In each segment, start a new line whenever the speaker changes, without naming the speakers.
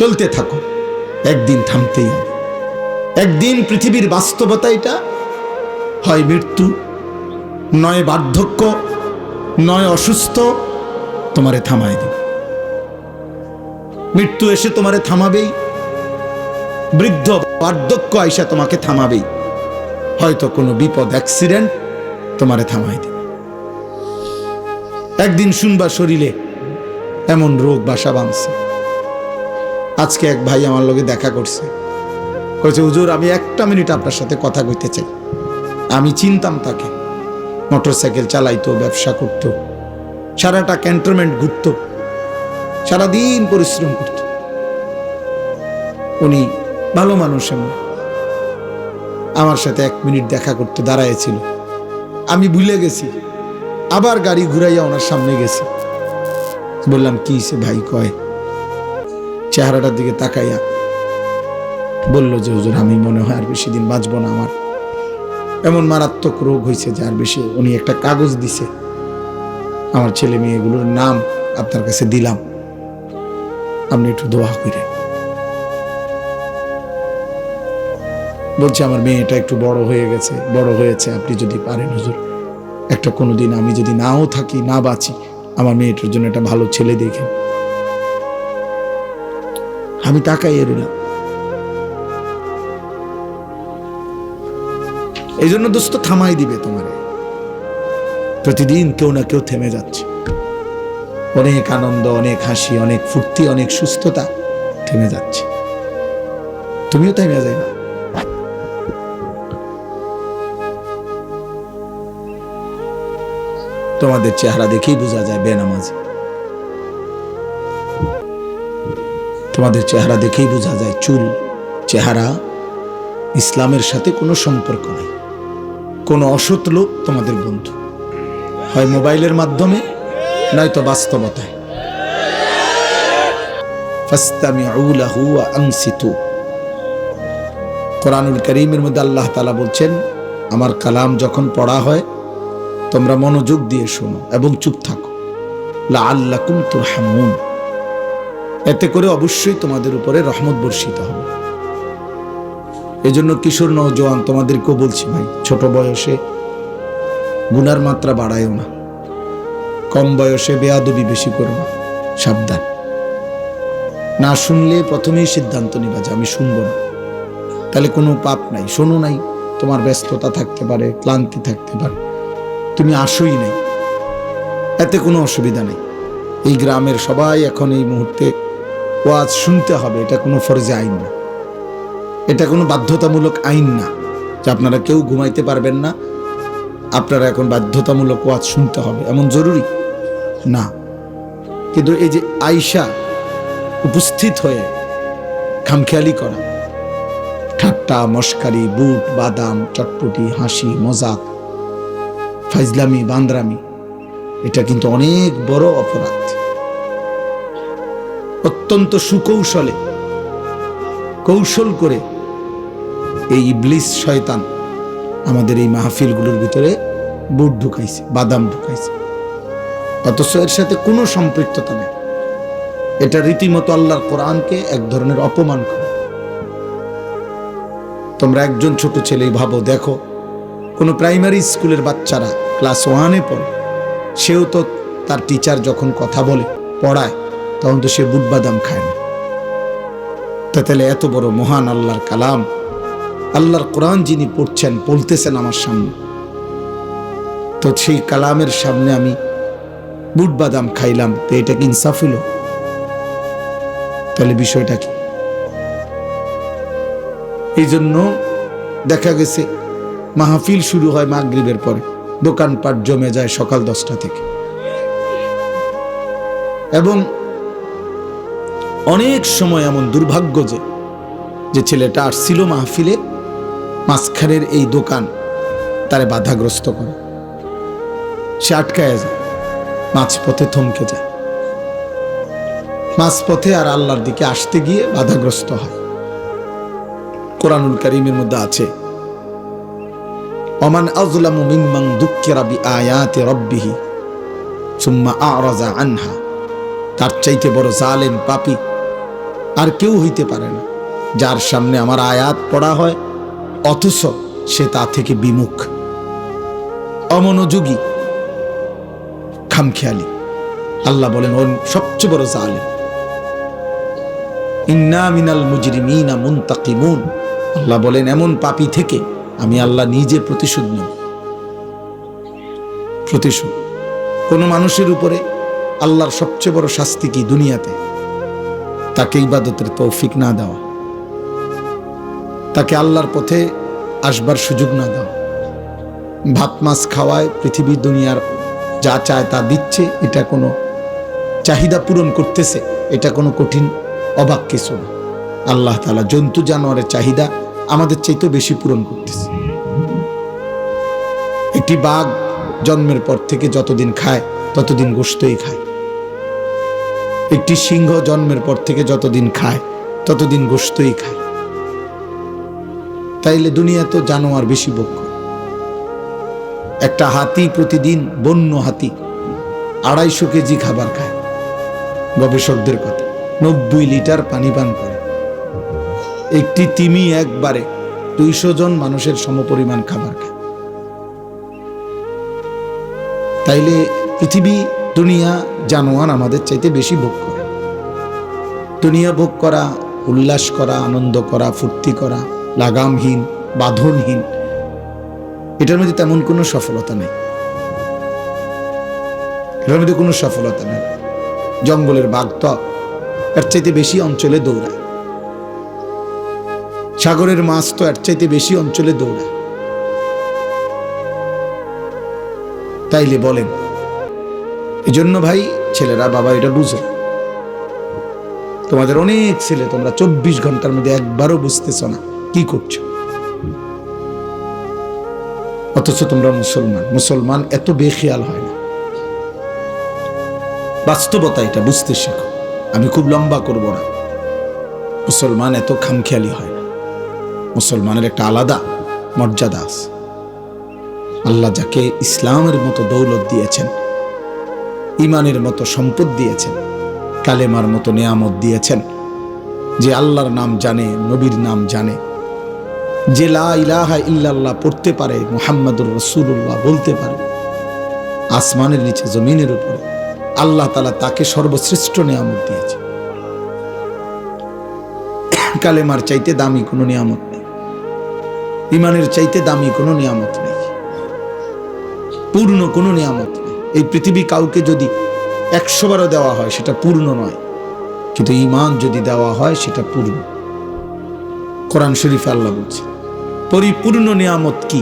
চলতে থাকো, একদিন থামতেই হবে। একদিন পৃথিবীর বাস্তবতা এটা, হয় মৃত্যু, নয় বার্ধক্য, নয় অসুস্থ, তোমারে থামায় দিবে। মৃত্যু এসে তোমারে থামাবেই, বৃদ্ধ বার্ধক্য আইসা তোমাকে থামাবেই, হয়তো কোনো বিপদ অ্যাক্সিডেন্ট তোমারে থামাই দিবে। একদিন শুনবা শরীরে এমন রোগ বাসা বাঁধছে। আজকে এক ভাই আমার লগে দেখা করছে, কইছে হুজুর আমি একটা মিনিট আপনার সাথে কথা কইতে চাই। আমি চিনতাম তাকে, মোটরসাইকেল চালাইতো, ব্যবসা করত, সারাটা ক্যান্টনমেন্ট ঘুরত, সারাদিন পরিশ্রম করত। উনি ভালো মানুষ, এমন আমার সাথে এক মিনিট দেখা করতে দাঁড়াইছিল। আমি ভুলে গেছি, আবার গাড়ি ঘুরাইয়া ওনার সামনে গেছি। বললাম কি সে ভাই? কয় চেহারাটার দিকে তাকাইয়া বলল যে হুজুর আমি মনে হয় আর বেশি দিন বাঁচব না, আমার এমন মারাত্মক রোগ হয়েছে যে আর বেশি। উনি একটা কাগজ দিছে, আমার ছেলে মেয়েগুলোর নাম আপনার কাছে দিলাম, আপনি একটু দোয়া করেন। বলছে আমার মেয়েটা একটু বড় হয়ে গেছে, বড় হয়েছে, আপনি যদি পারেন হুজুর একটা কোনোদিন আমি যদি নাও থাকি, না বাঁচি, আমার মেয়েটার জন্য একটা ভালো ছেলে দেখেন। আমি তাকাইয়ে রইলাম। এই জন্য দোস্ত থামাই দিবে তোমারে। প্রতিদিন কেউ না কেউ থেমে যাচ্ছে, অনেক আনন্দ, অনেক হাসি, অনেক ফুর্তি, অনেক সুস্থতা থেমে যাচ্ছে। তুমিও থেমে যাইবা। তোমাদের চেহারা দেখেই বোঝা যায় বেনামাজি, তোমাদের চেহারা দেখেই বোঝা যায় চুল, চেহারা ইসলামের সাথে কোনো সম্পর্ক নাই। কোনো অসৎ লোক তোমাদের বন্ধু, হয় মোবাইলের মাধ্যমে নয়তো বাস্তবতায়। ফাসতামিউ লাহু ওয়া আনসিতু। কোরআনুল কারীমের মধ্যে আল্লাহ তাআলা বলছেন আমার কালাম যখন পড়া হয় তোমরা মনোযোগ দিয়ে শোনো এবং চুপ থাকো, লাআল্লাকুম তুরহামুন। এতে করে অবশ্যই তোমাদের উপরে রহমত বর্ষিত হবে। এই জন্য কিশোর নওজোয়ান তোমাদেরকেও বলছি ভাই, ছোট বয়সে গুনার মাত্রা বাড়ায়ও না, কম বয়সে বেয়াদবি বেশি করো না, সাবধান। না শুনলে প্রথমেই সিদ্ধান্ত নিবা যে আমি শুনবো না, তাহলে কোনো পাপ নাই। শোনো নাই, তোমার ব্যস্ততা থাকতে পারে, ক্লান্তি থাকতে পারে, তুমি আসোই নাই, এতে কোনো অসুবিধা নেই। এই গ্রামের সবাই এখন এই মুহূর্তে ওয়াজ শুনতে হবে, এটা কোনো ফরজে আইন না, এটা কোনো বাধ্যতামূলক আইন না যে আপনারা কেউ ঘুমাইতে পারবেন না, আপনারা এখন বাধ্যতামূলক ওয়াজ শুনতে হবে, এমন জরুরি না। কিন্তু এই যে আয়শা উপস্থিত হয়ে খামখেয়ালি করা, ঠাট্টা মস্কারি, বুট বাদাম, চটপটি, হাসি মজাক, ফাইজলামি বান্দ্রামি, এটা কিন্তু অনেক বড় অপরাধ। অত্যন্ত সুকৌশলে, কৌশল করে এই ইবলিস শয়তান আমাদের এই মাহফিলগুলোর ভিতরে বুট ঢুকাইছে, বাদাম ঢুকাইছে, অথচ এর সাথে কোনো সম্পৃক্ততা নেই। এটা রীতিমতো আল্লাহর কোরআনকে এক ধরনের অপমান করে। তোমরা একজন ছোট ছেলেই ভাবো, দেখো কোনো প্রাইমারি স্কুলের বাচ্চারা ক্লাস 1-এ পড়ে, সেও তো তার টিচার যখন কথা বলে পড়ায় তখন তো সে বুট বাদাম খায় না। তাহলে এত বড় মহান আল্লাহর কালাম, আল্লাহর কোরআন যিনি পড়ছেন, বলতেছেন আমার সামনে, তো সেই কালামের সামনে আমি বুট বাদাম খাইলাম, তো এটা কি ইনসাফ হইল? তাহলে বিষয়টা কি? এই জন্য দেখা গেছে মাহফিল শুরু হয় মাগরিবের পরে, দোকানপাট জমে যায় সকাল 10টা থেকে, এবং অনেক সময় এমন দুর্ভাগ্য যে ছেলেটা আসছিল মাহফিলে, মাঝখানের এই দোকান তারে বাধাগ্রস্ত করে, সে আটকায় যায়, মাঝপথে থমকে যায়, মাঝপথে আর আল্লাহর দিকে আসতে গিয়ে বাধাগ্রস্ত হয়। কোরআনুল কারীমের মধ্যে আছে ওমান আযলামু মিম্মান যুক্কিরা বিআয়াতি রাব্বিহি সুম্মা আ'রাযা আনহা। তার চাইতে বড় জালেম পাপী আর কেউ হইতে পারে না যার সামনে আমার আয়াত পড়া হয় অথচ সে তা থেকে বিমুখ, অমনোযোগী, খামখেয়ালি। আল্লাহ বলেন ও সবচেয়ে বড় জালিম। ইন্না মিনাল মুজরিমিনা মুনতাকিমুন, আল্লাহ বলেন এমন পাপী থেকে আমি আল্লাহ নিজে প্রতিশোধ নেব। প্রতিশোধ। কোন মানুষের উপরে আল্লাহর সবচেয়ে বড় শাস্তি কি দুনিয়াতে? তাকে ইবাদতের তৌফিক না দেওয়া, তাকে আল্লাহর পথে আসবার সুযোগ না দেওয়া। ভাত মাছ খাওয়ায়, পৃথিবী দুনিয়ার যা চায় তা দিচ্ছে, এটা কোনো চাহিদা পূরণ করতেছে, এটা কোনো কঠিন অবাক কিছু না। আল্লাহ তাআলা জন্তু জানোয়ারের চাহিদা আমাদের চাইতেও বেশি পূরণ করতেছে। একটি বাঘ জন্মের পর থেকে যতদিন খায় ততদিন গোশতই খায়। একটি সিংহ জন্মের পর থেকে যতদিন খায় ততদিন গোশতই খায়। তাইলে দুনিয়া তো জানোয়ার বেশি ভোগ করে। একটা হাতি প্রতিদিন, বন্য হাতি 250 কেজি খাবার খায়। গবেষকদের কথা, 90 লিটার পানি পান করে। একটি তিমি একবারে 200 জন মানুষের সমপরিমাণ খাবার খায়। তাইলে পৃথিবী, দুনিয়া, জানোয়ার আমাদের চাইতে বেশি ভোগ করে। দুনিয়া ভোগ করা, উল্লাস করা, আনন্দ করা, ফুর্তি করা, লাগামহীন, বাঁধনহীন, এটার মধ্যে তেমন কোনো সফলতা নেই। এটার মধ্যে কোনো সফলতা নেই। জঙ্গলের বাঘ তো এর চাইতে বেশি অঞ্চলে দৌড়ায়। সাগরের মাছ তো এর চাইতে বেশি অঞ্চলে দৌড়ায়। তাইলে বলেন, এজন্য ভাই ছেলেরা, বাবা এটা বুঝো, তোমাদের অনেক ছেলে, তোমরা 24 ঘন্টার মধ্যে একবারও বুঝতেছ না কি করছো। অথচ তোমরা মুসলমান। মুসলমান এত বেখেয়াল হয় না। বাস্তবতা এটা বুঝতে শেখো। আমি খুব লম্বা করব না। মুসলমান এত খামখেয়ালি হয় না। মুসলমানের একটা আলাদা মর্যাদা আছে। আল্লাহ যাকে ইসলামের মতো দৌলত দিয়েছেন, ইমানের মতো সম্পদ দিয়েছেন, কালেমার মতো নিয়ামত দিয়েছেন, যে আল্লাহর নাম জানে, নবীর নাম জানে, যে লা ইলাহা ইল্লাল্লাহ পড়তে পারে, মুহাম্মাদুর রাসূলুল্লাহ বলতে পারে, আসমানের নিচে জমিনের উপরে আল্লাহ তাআলা তাকে সর্বশ্রেষ্ঠ নিয়ামত দিয়েছে। কালেমার চাইতে দামি কোনো নিয়ামত নেই, ইমানের চাইতে দামি কোনো নিয়ামত নেই, পূর্ণ কোনো নিয়ামত নেই। এই পৃথিবী কাউকে যদি 100 বারও দেওয়া হয় সেটা পূর্ণ নয়, কিন্তু ঈমান যদি দেওয়া হয় সেটা পূর্ণ। কোরআন শরীফে আল্লাহ বলছে পরিপূর্ণ নিয়ামত কি?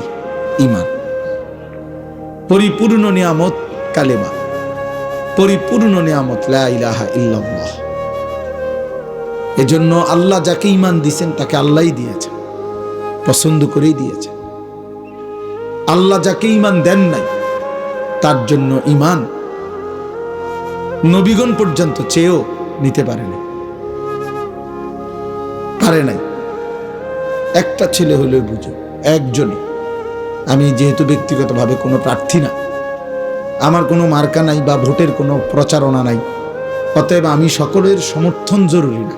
ঈমান। পরিপূর্ণ নিয়ামত কালেমা। পরিপূর্ণ নিয়ামত লা ইলাহা ইল্লাল্লাহ। এজন্য আল্লাহ যাকে ঈমান দিয়েছেন তাকে আল্লাহই দিয়েছেন, পছন্দ করেই দিয়েছেন। আল্লাহ যাকে ঈমান দেন নাই তার জন্য ঈমান নবীগণ পর্যন্ত চেয়েও নিতে পারেনি, পারে নাই। একটা ছেলে হলেও বুঝো, একজনই। আমি যেহেতু ব্যক্তিগতভাবে কোনো প্রার্থী না, আমার কোনো মার্কা নাই বা ভোটের কোনো প্রচারণা নাই, অতএব আমি সকলের সমর্থন জরুরি না,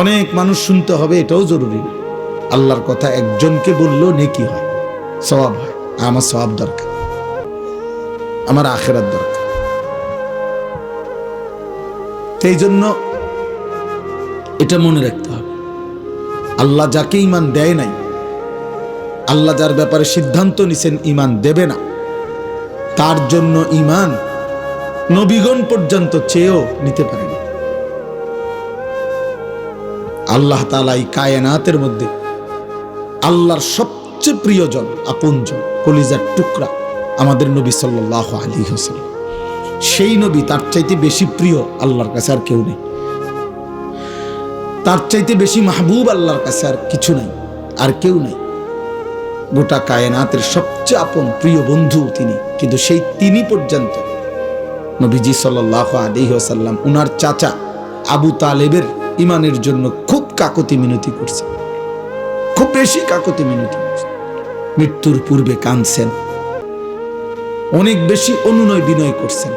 অনেক মানুষ শুনতে হবে এটাও জরুরি না। আল্লাহর কথা একজনকে বললেও নেকি হয়, সওয়াব হয়। আমার সওয়াব দরকার, আমার আখিরাত দরকার। সেই জন্য এটা মনে রাখতে হবে, আল্লাহ যাকে ঈমান দেয় নাই, আল্লাহ যার ব্যাপারে সিদ্ধান্ত নিছেন ঈমান দেবে না, তার জন্য ঈমান নবীগণ পর্যন্ত চেয়েও নিতে পারেনি। আল্লাহ তাআলা এই কায়নাতের মধ্যে আল্লাহর সবচেয়ে প্রিয়জন, আপনজন, কলিজার টুকরা আমাদের নবী সাল্লাল্লাহু আলাইহি ওয়াসাল্লাম। সেই নবী, তার চাইতে বেশি প্রিয় আল্লাহর কাছে আর কেউ নেই, তার চাইতে বেশি মাহবুব আল্লাহর কাছে আর কিছু নাই, আর কেউ নাই। গোটা কায়নাতের সবচেয়ে আপন প্রিয় বন্ধু তিনি, কিন্তু সেই তিনি পর্যন্ত নবীজি সাল্লাল্লাহু আলাইহি ওয়াসাল্লাম উনার চাচা আবু তালেবের ঈমানের জন্য খুব কাকুতি মিনতি করছেন, খুব বেশি কাকুতি মিনতি করছেন। মৃত্যুর পূর্বে কাঁদছেন, অনেক বেশি অনুনয় বিনয় করছেন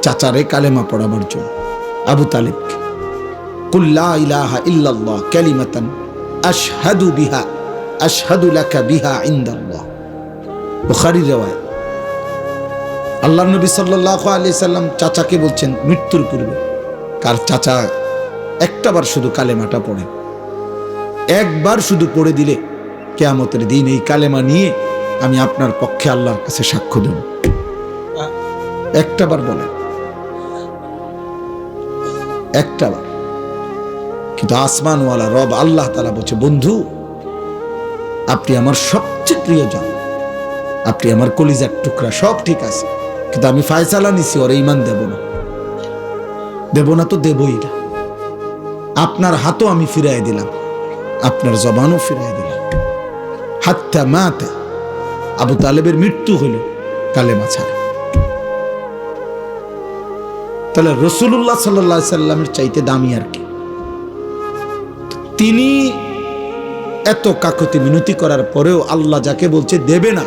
চাচারে কালেমা পড়াবার জন্য, আবু তালেবকে। কুল লা ইলাহা ইল্লাল্লাহ কালিমাতান আশহাদু লাকা বিহা ইনদাল্লাহ। বুখারীর riwayat। আল্লাহর নবী সাল্লাল্লাহু আলাইহি সাল্লাম চাচাকে বলছেন মৃত্যুর পূর্বে, কার চাচা একটাবার শুধু কালেমাটা পড়ে, একবার শুধু পড়ে দিলে কিয়ামতের দিন এই কালেমা নিয়ে আমি আপনার পক্ষে আল্লাহর কাছে সাক্ষ্য দেব। একটাবার বলেন, একটাবার। কিন্তু আসমানওয়ালা রব আল্লাহ তাআলা বলছে, বন্ধু আপনি আমার সবচেয়ে প্রিয়জন, আপনি আমার কলিজার টুকরা, সব ঠিক আছে, কিন্তু আমি ফায়সালা নিছি ওর ঈমান দেব না। দেব না তো দেবই না। আপনার হাতও আমি ফিরাই দিলাম, আপনার জবানও ফিরাই দিলাম। হাত্তা মাতা, আবু তালেবের মৃত্যু হলো কালেমা ছাড়া। তাহলে রাসূলুল্লাহ সাল্লাল্লাহু আলাইহি সাল্লামের চাইতে দামি আর কি? তিনি এত কাকুতি মিনতি করার পরেও আল্লাহ যাকে বলছে দেবে না,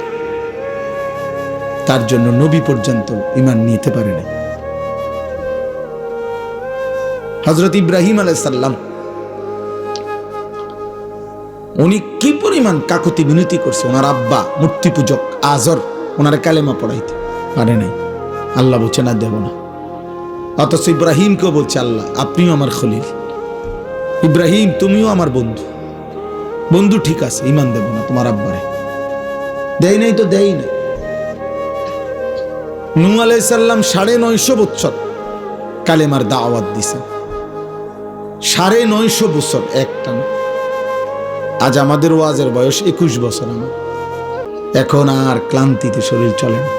তার জন্য নবী পর্যন্ত ঈমান নিতে পারে না। হযরত ইব্রাহিম আলাইহিস সালাম উনি কি পরিমাণ কাকুতি মিনতি করছে, ওনার আব্বা মূর্তি পূজক আজর ওনার কালেমা পড়াইতে পারে নাই। আল্লাহ বলছে না, দেব না। অথচ ইব্রাহিমকেও বলছে আল্লাহ আপনিও আমার খলিল, ইব্রাহিম তুমিও আমার বন্ধু, বন্ধু ঠিক আছে, ঈমান দেব না তোমার আব্বারে। দেয় নাই তো দেয় নাই। নূহ আলাইহিস সালাম 950 বছর কালেমার দাওয়াত দিয়েছেন, 950 বছর একটা না। আজ আমাদের ওয়াজের বয়স 21 বছর আমার, এখন আর ক্লান্তিতে শরীর চলে না,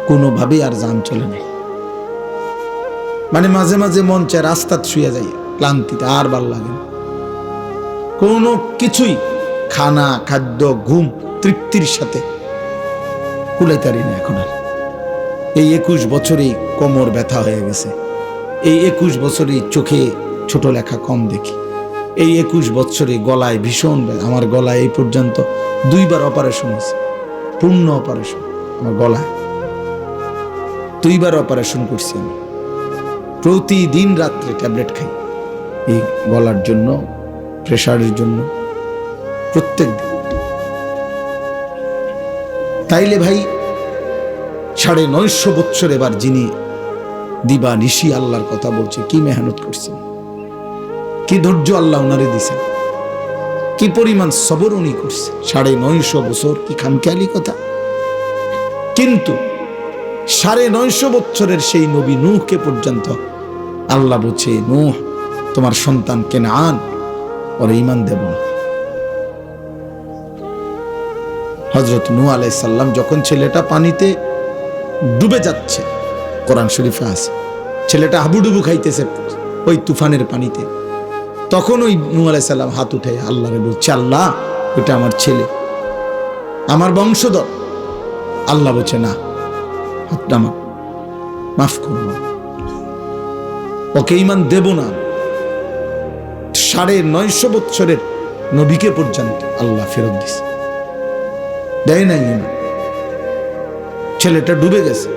কোনোভাবেই আর যান চলে না। মানে মাঝে মাঝে মন চায় রাস্তাত শুয়ে যাই, ক্লান্তিতে আর ভাল লাগে না। কোনো কিছুই, খানা খাদ্য ঘুম তৃপ্তির সাথে কুলাইতারি না এখন আর। এই 21 বছরেই কোমর ব্যথা হয়ে গেছে, এই 21 বছরেই চোখে ছোট লেখা কম দেখি, এই 21 বছরে গলায় ভীষণ, আমার গলায় এই পর্যন্ত 2বার অপারেশন হয়েছে, পূর্ণ অপারেশন। আমার গলায় 2বার অপারেশন করছি আমি। প্রতিদিন রাত্রে ট্যাবলেট খাই এই গলার জন্য, প্রেশারের জন্য, প্রত্যেক দিন। তাইলে ভাই 950 বছর এবার যিনি দিবা নিশি আল্লাহর কথা বলছে, কি মেহনত করছেন, কি ধৈর্য আল্লাহ ওনারে দিছেন, কি পরিমাণ সবর উনি করছে। 950 বছর কি খামখেয়ালি কথা? কিন্তু 950 বছরের সেই নবী নূহকে পর্যন্ত আল্লাহ বলছে, নূহ তোমার সন্তান কেনান, ওর ঈমান দেব না। হযরত নূহ আলাইহিস সালাম যখন ছেলেটা পানিতে ডুবে যাচ্ছে, কোরআন শরীফে আছে, ছেলেটা হাবুডুবু খাইতেছে ওই তুফানের পানিতে, তখন ওই নূহ আলাইহিস সালাম হাত উঠে আল্লাহরে বলছে, আল্লাহ ওটা আমার ছেলে, আমার বংশধর। আল্লাহ বলছে না, হাতটা মাফ করবো, ওকে ঈমান দেব না। 950 বছরের নবীকে পর্যন্ত আল্লাহ ফেরত দিছে, দেয় নাই ঈমান। ছেলেটা ডুবে গেছে।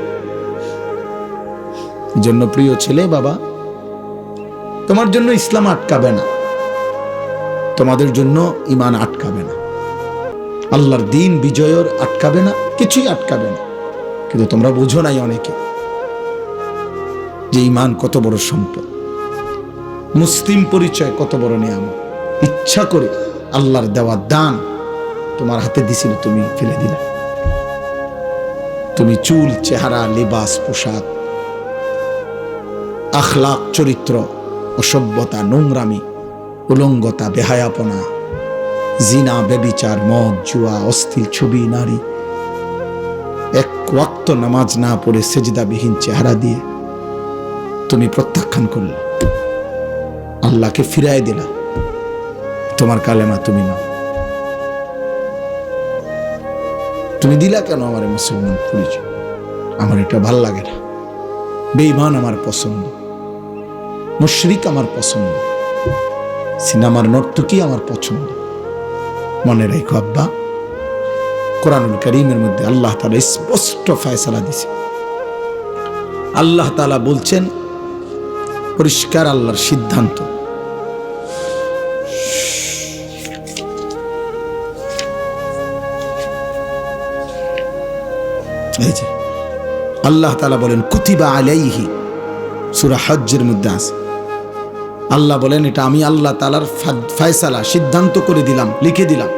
জন্য প্রিয় ছেলে, বাবা তোমার জন্য ইসলাম আটকাবে না, তোমাদের জন্য ঈমান আটকাবে না, আল্লাহর দ্বীন বিজয়ের আটকাবে না, কিছুই আটকাবে না। কিন্তু তোমরা বুঝো নাই অনেকে যে ঈমান কত বড় সম্পদ, মুসলিম পরিচয় কত বড় নিয়ামত। ইচ্ছা করে আল্লাহর দেওয়া দান তোমার হাতে দিছিল, তুমি ফেলে দিলে। তুমি চুল, চেহারা, লিবাস, পোশাক, আখলাক, চরিত্র, অসভ্যতা, নোংরামি, উলঙ্গতা, বেহায়াপনা, জিনা, বেবিচার, মদ, জুয়া, অশ্লীল ছবি, নারী, এক ওয়াক্ত নামাজ না পড়ে সেজদাবিহীন চেহারা দিয়ে তুমি প্রত্যাখ্যান করলে, আল্লাহকে ফিরাই দিলা। তোমার কালেমা তুমি নাও। তুমি দিলা কেন আমার মুসলমান পরিচয়? আমার এটা ভাল লাগে না। বেঈমান আমার পছন্দ, মুশরিক আমার পছন্দ, সিনেমার নর্তকী আমার পছন্দ। মনে রাখো আব্বা, কোরআনুল কারীমের মধ্যে আল্লাহ তাআলা স্পষ্ট ফয়সালা দিয়েছে। আল্লাহ তাআলা বলছেন, পরিষ্কার আল্লাহর সিদ্ধান্ত, এই যে আল্লাহ তাআলা বলেন কুতিবা আলাইহি, সূরা হজ্জের মধ্যে আছে। আল্লাহ বলেন এটা আমি আল্লাহ তাআলার ফয়সালা, সিদ্ধান্ত করে দিলাম, লিখে দিলাম।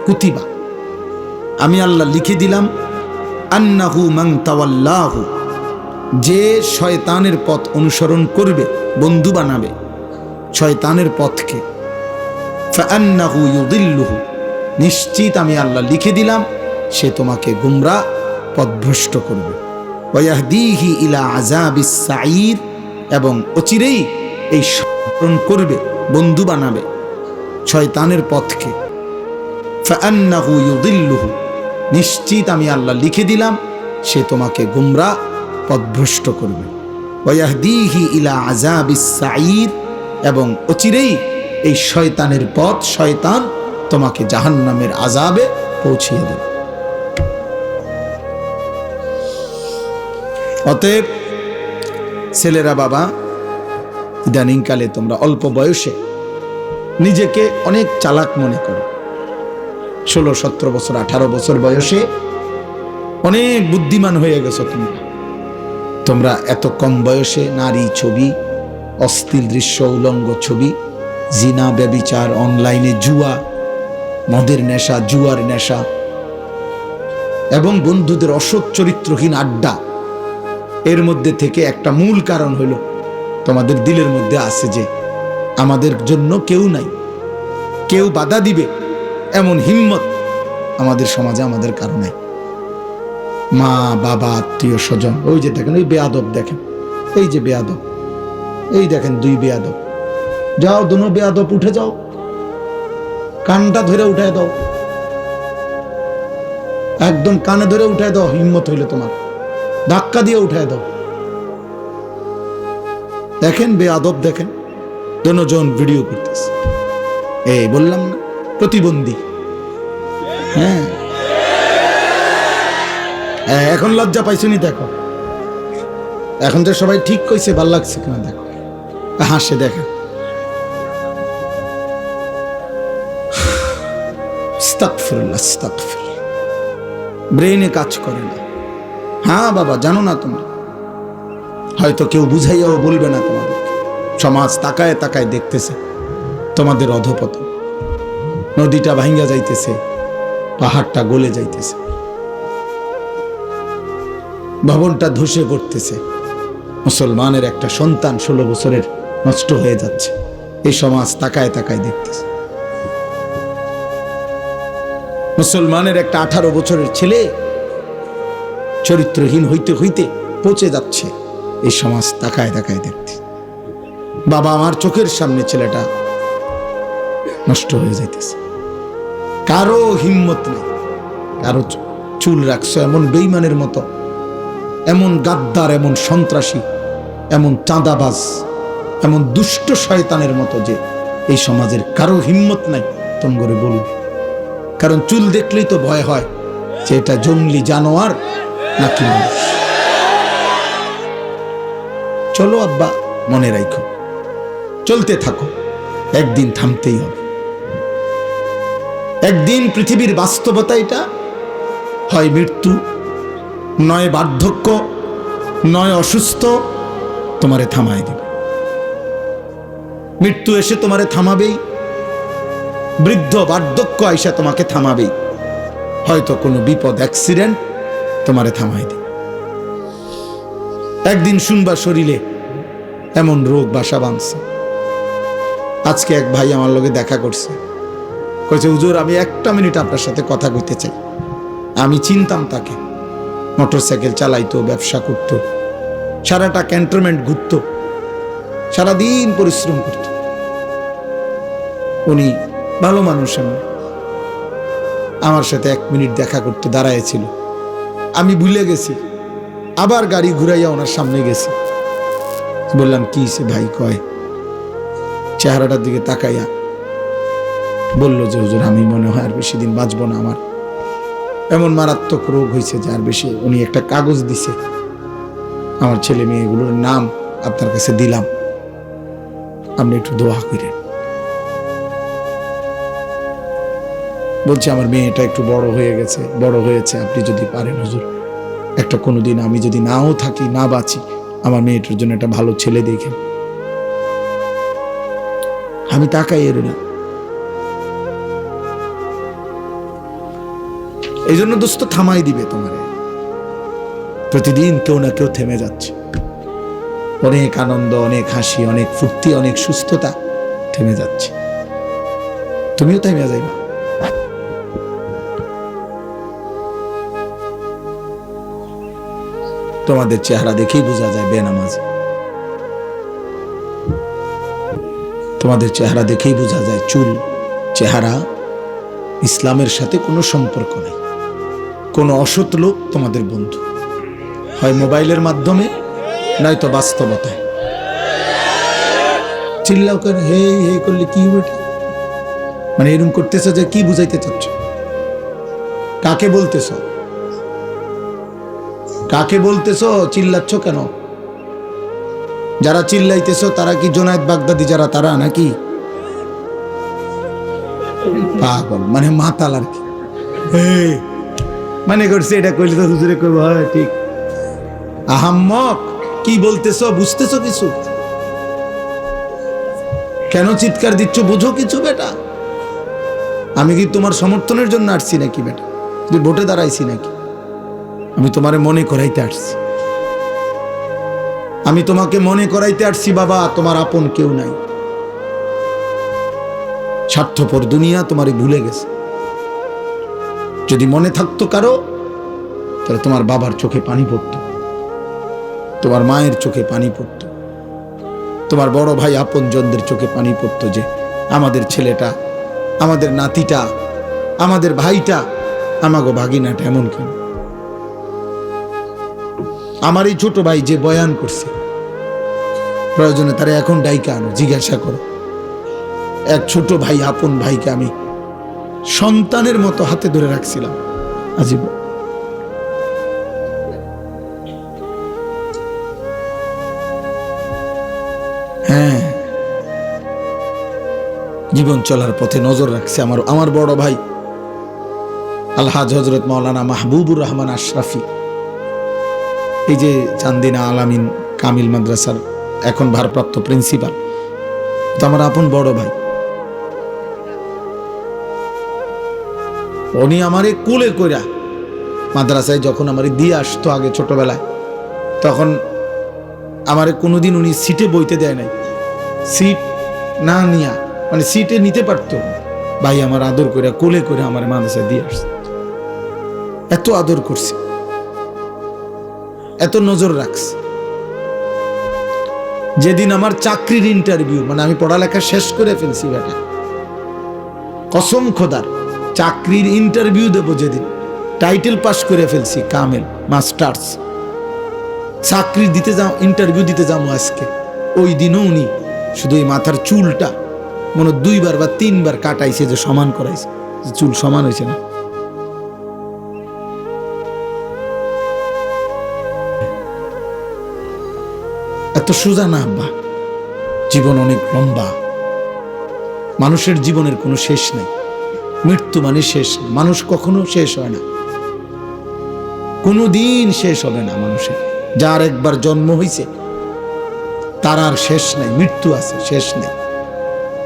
কুতিবা, আমি আল্লাহ লিখে দিলাম। আন্নাহু মান তাওয়াল্লাহু, যে শয়তানের পথ অনুসরণ করবে, বন্ধু বানাবে শয়তানের পথকে, ফাআন্নাহু ইউদিল্লুহু, নিশ্চিত আমি আল্লাহ লিখে দিলাম সে তোমাকে গুমরা পথভ্রষ্ট করবে। ওয়াহদিহি ইলা আযাবিস সাঈর, এবং অচিরেই এই স্মরণ করবে, বন্ধু বানাবে শয়তানের পথকে। ফাআন্নাহু ইউদিল্লুহু, নিশ্চিত আমি আল্লাহ লিখে দিলাম সে তোমাকে গুমরা পথভ্রষ্ট করবে। ওয়াহদিহি ইলা আযাবিস সাঈর, এবং অচিরেই এই শয়তানের পথ, শয়তান তোমাকে জাহান্নামের আযাবে পৌঁছিয়ে দেবে। অতএব ছেলেরা বাবা, ইদানিংকালে তোমরা অল্প বয়সে নিজেকে অনেক চালাক মনে করো। 16, 17 বছর, 18 বছর বয়সে অনেক বুদ্ধিমান হয়ে গেছো তোমরা। এত কম বয়সে নারী ছবি, অশ্লীল দৃশ্য, উলঙ্গ ছবি, জিনা, ব্যভিচার, অনলাইনে জুয়া, মদের নেশা, জুয়ার নেশা, এবং বন্ধুদের অসৎ চরিত্রহীন আড্ডা। এর মধ্যে থেকে একটা মূল কারণ হলো তোমাদের দিলের মধ্যে আছে যে আমাদের জন্য কেউ নাই, কেউ বাধা দিবে এমন হিম্মত আমাদের সমাজে আমাদের কারো নাই। মা বাবা, আত্মীয় স্বজন, ওই যে দেখেন ওই বেয়াদব, দেখেন এই যে বেয়াদব, এই দেখেন 2 বেয়াদব, যাও দুনো বেয়াদব উঠে যাও, কানটা ধরে উঠায় দাও, একদম কানে ধরে উঠায় দাও, হিম্মত হইলে তোমার ধাক্কা দিয়ে উঠায় দাও। দেখেন বেয়াদব, দেখেন দুজন ভিডিও করতেছে। এই বললাম না প্রতিবন্ধী। হ্যাঁ, এখন লজ্জা পাইছুনি? দেখো এখন যে সবাই ঠিক কইছে, ভাল লাগছে কিনা দেখো, হাসে দেখেন। আস্তাগফিরুল্লাহ, আস্তাগফিরুল্লাহ, ব্রেইনে কাজ করে না। হ্যাঁ বাবা, জানো না তোমরা, হয়তো কেউ বুঝাইয়াও বলবে না তোমাদের। সমাজ তাকায় তাকায় দেখতেছে তোমাদের অধপতন। নদীটা ভাঙ্গা যাইতেছে, পাহাড়টা গলে যাইতেছে, ভবনটা ধসে পড়তেছে, মুসলমানের একটা সন্তান 16 বছরের নষ্ট হয়ে যাচ্ছে। এই সমাজ তাকায় তাকায় দেখতেছে। মুসলমানের একটা 18 বছরের ছেলে চরিত্রহীন হইতে হইতে পচে যাচ্ছে। এই সমাজ তাকায় তাকায় দেখতে। বাবা, আমার চোখের সামনে ছেলেটা নষ্ট হয়ে যাইতেছে, কারো হিম্মত নেই, কারো চুল রাখছো এমন বেঈমানের মতো, এমন গাদ্দার, এমন সন্ত্রাসী, এমন চাঁদাবাজ, এমন দুষ্ট শয়তানের মতো যে এই সমাজের কারো হিম্মত নাই তোম করে বলবে। কারণ চুল দেখলেই তো ভয় হয় যে এটা জঙ্গলি জানোয়ার নাকি মানুষ। চলো আব্বা, মনে রাখো, চলতে থাকো, একদিন থামতেই হবে। একদিন পৃথিবীর বাস্তবতা এটা, হয় মৃত্যু, নয় বার্ধক্য, নয় অসুস্থ, তোমারে থামায় দেবে। মৃত্যু এসে তোমারে থামাবেই, বৃদ্ধ বার্ধক্য আইসা তোমাকে থামাবেই, হয়তো কোনো বিপদ, অ্যাক্সিডেন্ট তোমারে থামায় দেবে। একদিন শুনবা শরীরে এমন রোগ বাসা বাঁধছে। আজকে এক ভাই আমার লগে দেখা করছে, কইছে হুজুর আমি 1 মিনিট আপনার সাথে কথা কইতে চাই। আমি চিনতাম তাকে, মোটরসাইকেল চালাইতো, ব্যবসা করত, সারাটা ক্যান্টনমেন্ট ঘুরত, সারাদিন পরিশ্রম করত। উনি ভালো মানুষ, আমার সাথে 1 মিনিট দেখা করতে দাঁড়াইছিল। আমি ভুলে গেছি, আবার গাড়ি ঘুরাইয়া ওনার সামনে গেছি। বললাম কি সে ভাই? কয় চেহারাটার দিকে তাকাইয়া বলল যে হুজুর আমি মনে হয় আর বেশি দিন বাঁচবো না, আমার এমন মারাত্মক রোগ হয়েছে যে আর বেশি। উনি একটা কাগজ দিছে, আমার ছেলে মেয়েগুলোর নাম আপনার কাছে দিলাম, আপনি একটু দোয়া করেন। বলছে আমার মেয়েটা একটু বড় হয়ে গেছে, বড় হয়েছে, আপনি যদি পারেন হুজুর একটা কোনোদিন আমি যদি নাও থাকি, না বাঁচি, আমার মেয়েটার জন্য একটা ভালো ছেলে দেখে। আমি তাকাই রইলাম। এই জন্য দোস্ত থামাই দিবে তোমারে। প্রতিদিন কেউ না কেউ থেমে যাচ্ছে। অনেক আনন্দ, অনেক হাসি, অনেক ফুর্তি, অনেক সুস্থতা থেমে যাচ্ছে। তুমিও থেমে যাইবা। তোমাদের চেহারা দেখেই বোঝা যায় বেনামাজি। তোমাদের চেহারা দেখেই বোঝা যায় চুল, চেহারা ইসলামের সাথে কোনো সম্পর্ক নেই। কোনো অসৎ লোক তোমাদের বন্ধু, হয় মোবাইলের মাধ্যমে নয়তো বাস্তবতায়। চিল্লাও কেন, হে হে করলে কি হবে? মানে এরকম করতেছ যে কি বুঝাইতে চাচ্ছ? কাকে বলতেছ? কাকে বলতেছ? চিল্লাচ্ছ কেন? যারা চিল্লাইতেছ তারা কি জোনায়েদ বাগদাদি যারা, তারা নাকি পাগল, মানে মাতাল আর কি। মানে করছে এটা কইলে তো হুজুরে কইব হয় ঠিক। আহাম্মক, কি বলতেছ? বুঝতেছ কিছু? কেন চিৎকার দিচ্ছ? বুঝো কিছু বেটা? আমি কি তোমার সমর্থনের জন্য আসছি নাকি বেটা? তুই ভোটে দাঁড়াইছি নাকি? আমি তোমারে মনে করাইতে আসছি। আমি তোমাকে মনে করাইতে আসছি বাবা, তোমার আপন কেউ নাই। স্বার্থপর দুনিয়া তোমারে ভুলে গেছে। যদি মনে থাকতো কারো, তাহলে তোমার বাবার চোখে পানি পড়তো, তোমার মায়ের চোখে পানি পড়তো, তোমার বড় ভাই আপন জনদের চোখে পানি পড়তো যে আমাদের ছেলেটা, আমাদের নাতিটা, আমাদের ভাইটা, আমাগো ভাগিনাটা এমন কেন? আমার এই ছোট ভাই যে বয়ান করছে, প্রয়োজনে তারা এখন ডাইকা আনো, জিজ্ঞাসা করো। এক ছোট ভাই, আপন ভাইকে আমি সন্তানের মতো হাতে ধরে রাখছিলাম আজীবন। হ্যাঁ, জীবন চলার পথে নজর রাখছে আমার বড় ভাই আলহাজ হজরত মাওলানা মাহবুবুর রহমান আশরাফি, এই যে চান্দিনা আলামিন কামিল মাদ্রাসার এখন ভারপ্রাপ্ত প্রিন্সিপাল, তো আমার আপন বড় ভাই। উনি আমারে কুলে কইরা মাদ্রাসায় যখন আমারে দিয়ে আসতো আগে ছোটবেলায়, তখন আমারে কোনোদিন উনি সিটে বইতে দেয় নাই। সিট না নিয়া, মানে সিটে নিতে পারতো ভাই, আমার আদর করে কোলে করে আমার মাদ্রাসায় দিয়ে আসছে। এত আদর করছে, এত নজর রাখছে। যেদিন আমার চাকরির ইন্টারভিউ, মানে আমি পড়ালেখা শেষ করে ফেলছি বেটা, কসম খোদার, চাকরির ইন্টারভিউ দেব যেদিন, টাইটেল পাস করে ফেলছি কামেল মাস্টার্স, চাকরি দিতে যাও, ইন্টারভিউ দিতে যাবো আজকে, ওই দিনও উনি শুধু এই মাথার চুলটা মনে 2বার বা 3বার কাটাইছে, যে সমান করাইছে, চুল সমান হয়েছে না। এত সোজা না আব্বা, জীবন অনেক লম্বা। মানুষের জীবনের কোনো শেষ নাই। মৃত্যু মানে শেষ, মানুষ কখনো শেষ হয় না, কোনোদিন শেষ হবে না মানুষের। যার একবার জন্ম হয়েছে তার আর শেষ নাই, মৃত্যু আছে, শেষ নেই।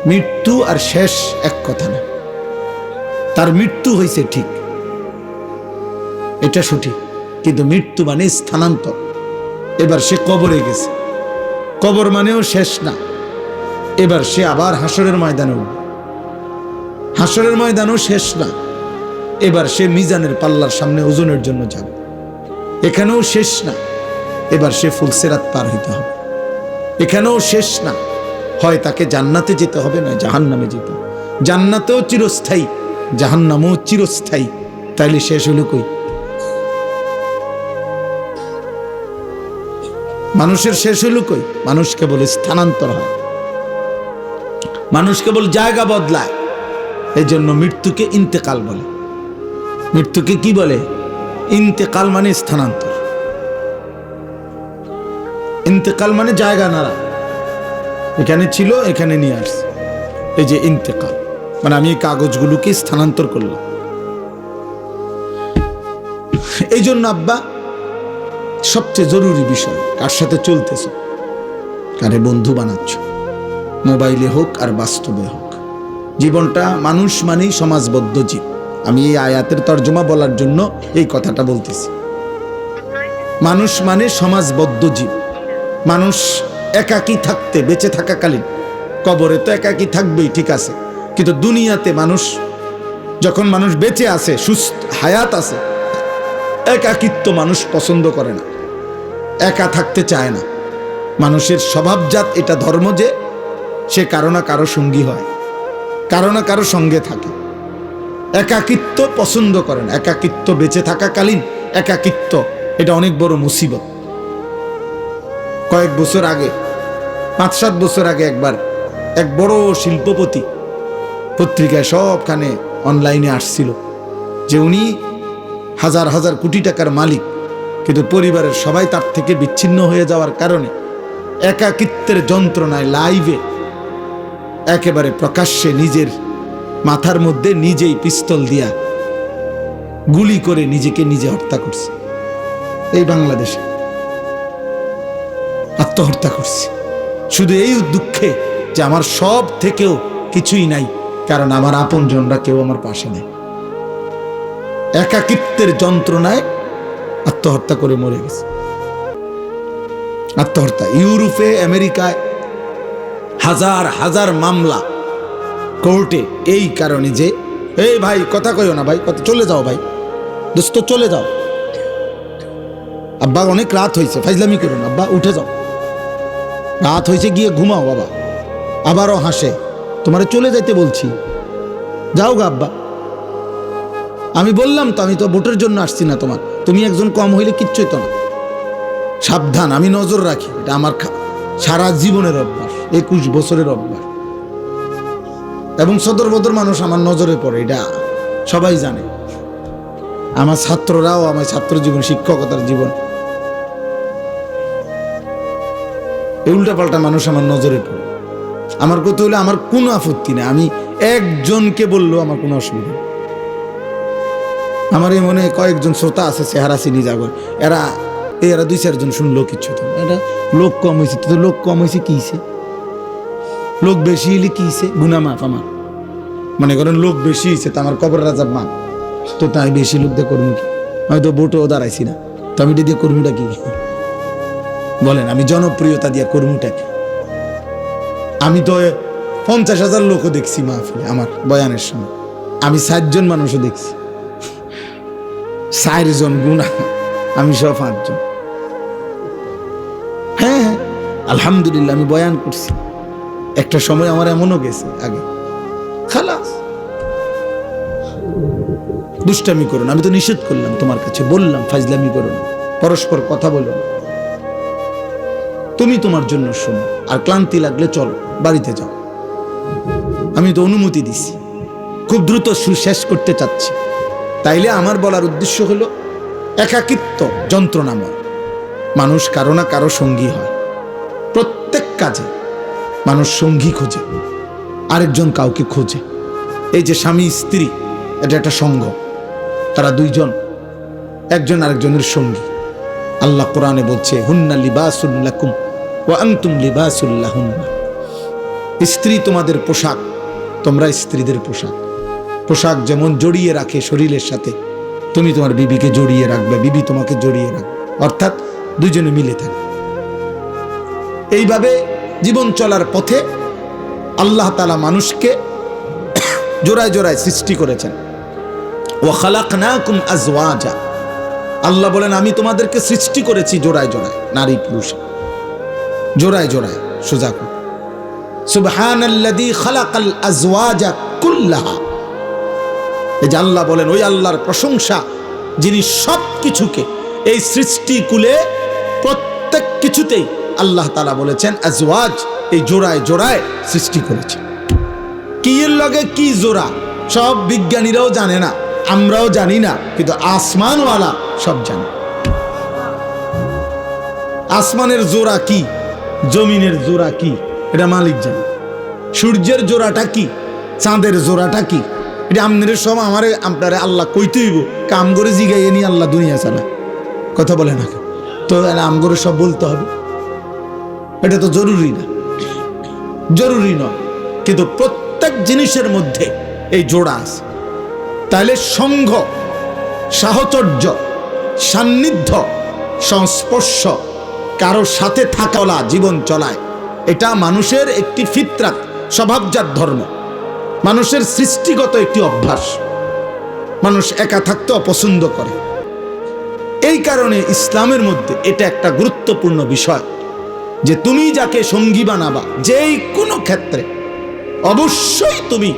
মৃত্যু আর শেষ এক কথা না। তার মৃত্যু হয়েছে ঠিক, এটা সঠিক, কিন্তু মৃত্যু মানে স্থানান্তর। এবার সে কবরে গেছে, কবর মানেও শেষ না। এবার সে আবার হাসরের ময়দানে উঠবে, হাসরের ময়দানও শেষ না। এবার সে মিজানের পাল্লার সামনে ওজনের জন্য যাবে, এখানেও শেষ না। এবার সে ফুলসিরাত পার হইতে হবে, এখানেও শেষ না। হয় তাকে জান্নাতে যেতে হবে, না জাহান্নামে যেতে হবে। জান্নাতেও চিরস্থায়ী, জাহান্নামেও চিরস্থায়ী, তাইলে শেষ হলো কই? মানুষের শেষ হলো কই? মানুষ কেবল স্থানান্তর হয়, মানুষ কেবল জায়গা বদলায়। এই জন্য মৃত্যুকে ইন্তেকাল বলে। মৃত্যুকে কি বলে? ইন্তেকাল মানে স্থানান্তর। ইন্তেকাল মানে জায়গা নাড়া, এখানে ছিল এখানে নিয়ে আসছে, এই যে ইন্তেকাল। মানে আমি এই কাগজগুলোকে স্থানান্তর করলাম। এই জন্য আব্বা সবচেয়ে জরুরি বিষয়, কার সাথে চলতেছ, কারে বন্ধু বানাচ্ছ, মোবাইলে হোক আর বাস্তবে হোক। জীবনটা মানুষ মানেই সমাজবদ্ধ জীব। আমি এই আয়াতের তর্জমা বলার জন্য এই কথাটা বলতেছি। মানুষ মানে সমাজবদ্ধ জীব। মানুষ একাকী থাকতে, বেঁচে থাকাকালীন, কবরে তো একাকী থাকবেই, ঠিক আছে, কিন্তু দুনিয়াতে মানুষ যখন মানুষ বেঁচে আছে, সুস্থ হায়াত আছে, একাকিত্ব মানুষ পছন্দ করে না, একা থাকতে চায় না। মানুষের স্বভাবজাত এটা ধর্ম যে সে কারো না কারো সঙ্গী হয়, কারো না কারো সঙ্গে থাকে, একাকিত্ব পছন্দ করে না। একাকিত্ব, বেঁচে থাকাকালীন একাকিত্ব, এটা অনেক বড় মুসিবত। কয়েক বছর আগে, 5-7 বছর আগে একবার এক বড় শিল্পপতি পত্রিকায় সবখানে অনলাইনে আসছিল যে উনি হাজার হাজার কোটি টাকার মালিক, কিন্তু পরিবারের সবাই তার থেকে বিচ্ছিন্ন হয়ে যাওয়ার কারণে একাকিত্বের যন্ত্রণায় লাইভে একেবারে প্রকাশ্যে নিজের মাথার মধ্যে নিজেই পিস্তল দিয়া গুলি করে নিজেকে নিজে হত্যা করছে। এই বাংলাদেশে আত্মহত্যা করছে, শুধু এই দুঃখে যে আমার সব থেকেও কিছুই নাই, কারণ আমার আপনজনরা কেউ আমার পাশে নেই। একাকিত্বের যন্ত্রণায় আত্মহত্যা করে মরে গেছে। আত্মহত্যা। ইউরোপে, আমেরিকায় হাজার হাজার মামলা কোর্টে, এই কারণে যে এই ভাই কথা কইও না ভাই, কথা চলে যাও ভাই, দোস্ত চলে যাও, আব্বা অনেক রাত হয়েছে, ফাইজলামি করুন, আব্বা উঠে যাও, রাত হয়েছে, গিয়ে ঘুমাও বাবা। আবারও হাসে, তোমারে চলে যাইতে বলছি, যাও গা আব্বা। আমি বললাম তো, আমি তো ভোটের জন্য আসছি না তোমার, তুমি একজন কম হইলে কিচ্ছুই তো না। সাবধান, আমি নজর রাখি, এটা আমার সারা জীবনের অভ্যাস, 21 বছরের অভ্যাস, এবং সদর বদর মানুষ আমার নজরে পড়ে, এটা সবাই জানে। আমার ছাত্ররাও, আমার ছাত্র জীবন, শিক্ষকতার জীবন, এই উল্টাপাল্টা মানুষ আমার নজরে পড়ে। আমার কথা হলে আমার কোনো আপত্তি নেই, আমি একজনকে বললেও আমার কোনো অসুবিধা নেই। আমার এই মনে কয়েকজন শ্রোতা আছে, চেহারা চিনি যাগর, এরা 2-4 জন শুনলো কিচ্ছু তো, এটা লোক কম হয়েছে, তো লোক কম হয়েছে কি হয়েছে, লোক বেশি হইলে কি হয়েছে, গুনা মাফ। আমার মনে করেন লোক বেশি হয়েছে তো আমার কবর রাজাব মা, তো তাই বেশি লোক দিয়ে কর্মী কি, আমি তো ভোটও দাঁড়াইছি না, তো আমি দিয়ে কর্মীটা কি বলেন, আমি জনপ্রিয়তা দিয়ে কর্মীটা কি? আমি তো 50,000 লোকও দেখছি মাহফিলে, আমার বয়ানের সময় আমি 7 জন মানুষও দেখছি, 4 জন গুণা, আমি সব 5 জন। হ্যাঁ হ্যাঁ আলহামদুলিল্লাহ, আমি বয়ান করছি। একটা সময় আমার এমনও গেছে আগে, খালাস দুষ্টামি করো না, আমি তো নিষেধ করলাম, তোমার কাছে বললাম ফাজলামি করো না, পরস্পর কথা বলো না, তুমি তোমার জন্য শোনো, আর ক্লান্তি লাগলে চলো বাড়িতে যাও। আমি তো অনুমতি দিছি, খুব দ্রুত শেষ করতে চাচ্ছি। তাইলে আমার বলার উদ্দেশ্য হলো, একাকিত্ব যন্ত্রণাময়, মানুষ কারো না কারো সঙ্গী হয়, প্রত্যেক কাজে মানুষ সঙ্গী খোঁজে, আরেকজন কাউকে খোঁজে। এই যে স্বামী স্ত্রী, এটা একটা সঙ্গ, তারা 2 জন একজন আরেকজনের সঙ্গী। আল্লাহ কোরআনে বলছে, হুন্না লিবাসুল লাকুম ওয়া আনতুম লিবাসুল লাহুন্না। স্ত্রী তোমাদের পোশাক, তোমরা স্ত্রীদের পোশাক। পোশাক যেমন জড়িয়ে রাখে শরীরের সাথে, তুমি তোমার বিবিকে জড়িয়ে রাখবে, বিবি তোমাকে জড়িয়ে রাখবে, অর্থাৎ 2 জনে মিলে থাকবে। এইভাবে জীবন চলার পথে আল্লাহ তাআলা মানুষকে জোড়ায় জোড়ায় সৃষ্টি করেছেন। ওয়া খালাকনাকুম আজওয়াজা, আল্লাহ বলেন আমি তোমাদেরকে সৃষ্টি করেছি জোড়ায় জোড়ায়, নারী পুরুষ জোড়ায় জোড়ায়। সোজা করে সুবহানাল্লাযী খালাকাল আজওয়াজা কুল্লাহা। এই যে আল্লাহ বলেন, ওই আল্লাহর প্রশংসা যিনি সব কিছুকে, এই সৃষ্টিকুলে প্রত্যেক কিছুতেই আল্লাহ তাআলা বলেছেন আজওয়াজ, এই জোড়ায় জোড়ায় সৃষ্টি করেছে। কি এর লগে কি জোড়া সব বিজ্ঞানীরাও জানে না, আমরাও জানি না, কিন্তু আসমানওয়ালা সব জানে। আসমানের জোড়া কি, জমিনের জোড়া কি, এটা মালিক জানে। সূর্যের জোড়াটা কি, চাঁদের জোড়াটা কি, এটা আপনাদের সব আপনারা আল্লাহ কইতে হইব, কাম করে জিগাইয়ে নিয়ে আল্লাহ দুনিয়া চালায়। কথা বলে না, তো আমগরে সব বলতে হবে? এটা তো জরুরি না, জরুরি নয়, কিন্তু প্রত্যেক জিনিসের মধ্যে এই জোড়া আছে। তাহলে সঙ্গ, সাহচর্য, সান্নিধ্য, সংস্পর্শ, কারো সাথে থাকা জীবন চলায়, এটা মানুষের একটি ফিতরাত, স্বভাবজাত ধর্ম, মানুষের সৃষ্টিগত একটি অভ্যাস। মানুষ একা থাকতে অপছন্দ করে। এই কারণে ইসলামের মধ্যে এটা একটা গুরুত্বপূর্ণ বিষয় যে তুমি যাকে সঙ্গী বানাবা, যেই কোনো ক্ষেত্রে অবশ্যই তুমি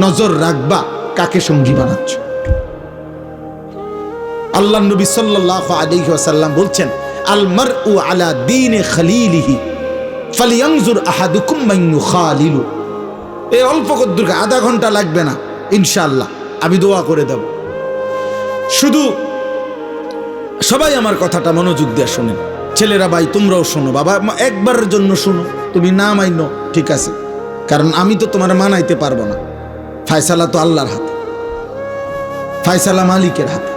নজর রাখবা কাকে সঙ্গী বানাচ্ছ। আল্লাহ নবী সাল্লাল্লাহু আলাইহি ওয়াসাল্লাম বলছেন, আল মারউ আলা দীনি খলিলিহি ফালিয়ানজুর আহাদুকুম মান ইউখালিলু। এই অল্প কদ্দুর, আধা ঘন্টা লাগবে না ইনশাআল্লাহ, আমি দোয়া করে দেব। শুধু সবাই আমার কথাটা মনোযোগ দিয়ে শোনেন। ছেলেরা ভাই তোমরাও শোনো, বাবা একবারের জন্য শোনো, তুমি না মাইনো ঠিক আছে, কারণ আমি তো তোমার মানাইতে পারবো না। ফায়সালা তো আল্লাহর হাতে, ফায়সালা মালিকের হাতে।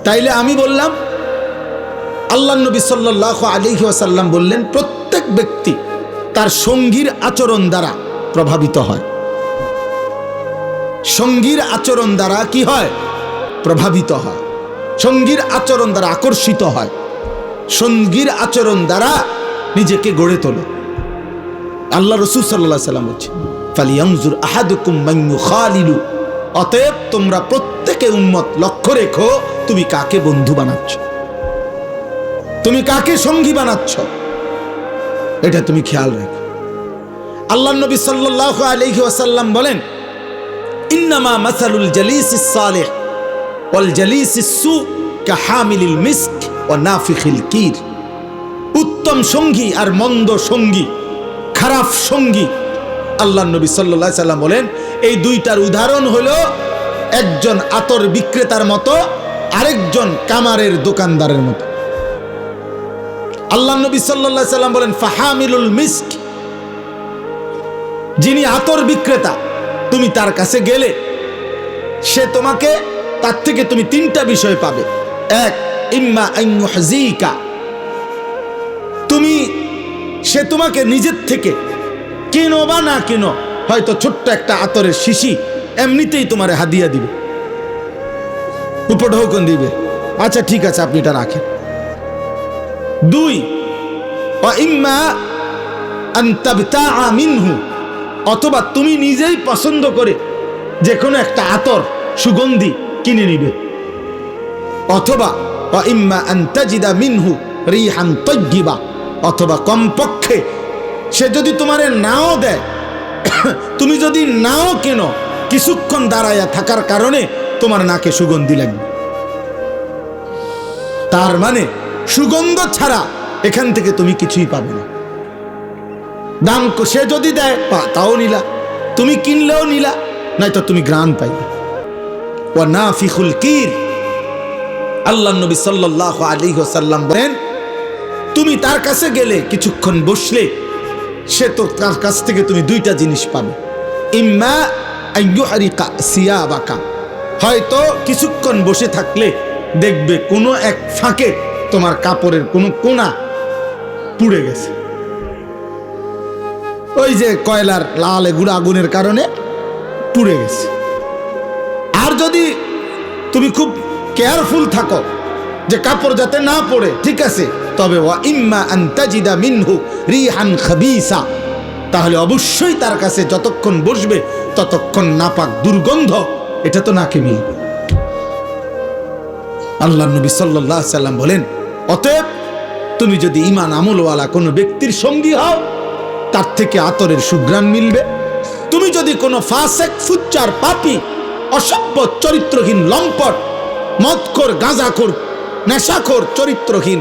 তাইলে আমি বললাম, আল্লাহ নবী সাল্লাল্লাহু আলাইহি ওয়াসাল্লাম বললেন, প্রত্যেক ব্যক্তি তার সঙ্গীর আচরণ দ্বারা প্রভাবিত হয়। সঙ্গীর আচরণ দ্বারা কি হয়? প্রভাবিত হয়। সঙ্গীর আচরণ দ্বারা আকর্ষিত হয়। সঙ্গীর আচরণ দ্বারা নিজেকে গড়ে তোলে। আল্লাহ রাসূল সাল্লাল্লাহু আলাইহি ওয়াসাল্লাম বলেছেন, ফালিয়ানজুর আহাদুকুম মান ইউখালিলু। অতএব তোমরা প্রত্যেকে উম্মত লক্ষ্য রেখো তুমি কাকে বন্ধু বানাচ্ছ, তুমি কাকে সঙ্গী বানাচ্ছ, এটা তুমি খেয়াল রেখো। আল্লাহ নবী সাল্লাল্লাহু আলাইহি ওয়াসাল্লাম বলেন, ইন্নামা মাসালুল জালিসিস সালিহ ওয়াল জালিসিস সু কাহামিলিল মিস্ক ওয়া নাফিখিল কির। উত্তম সঙ্গী আর মন্দ সঙ্গী, খারাপ সঙ্গী, আল্লাহ নবী সাল্লাল্লাহু আলাইহি ওয়াসাল্লাম বলেন এই দুইটার উদাহরণ হলো একজন আতর বিক্রেতার মতো, আরেকজন কামারের দোকানদারের মতো। আল্লাহ নবী সাল্লাল্লাহু আলাইহি ওয়াসাল্লাম বলেন, ফাহামিলুল মিস্ক, যিনি আতর বিক্রেতা, তুমি তার কাছে গেলে সে তোমাকে, তার থেকে তুমি তিনটা বিষয় পাবে। এক, ইম্মা আন ইউহযিকা, তুমি, সে তোমাকে নিজের থেকে কেনো বা না কেনো, হয়তো ছোট্ট একটা আতরের শিশি এমনিতেই তোমার হাদিয়া দিবে, উপঢৌকন দিবে, আচ্ছা ঠিক আছে আপনি এটা রাখেন। দুই, ওয়া ইম্মা আন তাবতাআ মিনহু, অথবা তুমি নিজেই পছন্দ করে যে কোনো একটা আতর সুগন্ধি কিনে নিবে। অথবা ওয়া ইম্মা আন তাজিদা মিনহু রিহান তাইয়্যিবা, অথবা কমপক্ষে সে যদি তোমারে নাও দেয়, তুমি যদি নাও কেনো, কিছুক্ষণ দাঁড়াইয়া থাকার কারণে তোমার নাকে সুগন্ধি লাগবে। তার মানে সুগন্ধ ছাড়া এখান থেকে তুমি কিছুই পাবে না। দাম সে যদি দেয় তাও নিলা, তুমি কিনলেও নিলা, নয়তো তুমি ঘ্রাণ পাইবে। ওয়া নাফিখুল কির, আল্লাহ নবী সাল্লাল্লাহু আলাইহি ওয়াসাল্লাম বলেন, তুমি তার কাছে গেলে কিছুক্ষণ বসলে সে তো তার কাছ থেকে তুমি দুইটা জিনিস পাবে। ইম্মা আন ইউহরিকা সিয়াবাকা, হয়তো কিছুক্ষণ বসে থাকলে দেখবে কোনো এক ফাঁকে তোমার কাপড়ের কোনো কোনা পুড়ে গেছে, ওই যে কয়লার লাল গুঁড়া আগুনের কারণে পুড়ে গেছে। আর যদি তুমি খুব কেয়ারফুল থাকো যে কাপড় যাতে না পড়ে, ঠিক আছে, তবে ওয়া ইম্মা আন তাজিদা মিনহু রিহান খাবিসা, তাহলে অবশ্যই তার কাছে যতক্ষণ বসবে ততক্ষণ নাপাক দুর্গন্ধ এটা তো নাকে মিলবে। আল্লাহ নবী সাল্লাল্লাহু আলাইহি ওয়াসাল্লাম বলেন, অতএব তুমি যদি ঈমান আমলওয়ালা কোনো ব্যক্তির সঙ্গী হও, তার থেকে আতরের সুঘ্রাণ মিলবে। তুমি যদি কোনো ফাসেক, ফুচ্চার, পাপী, অসভ্য, চরিত্রহীন, লম্পট, মদখোর, গাঁজাখোর, নেশাখোর, চরিত্রহীন,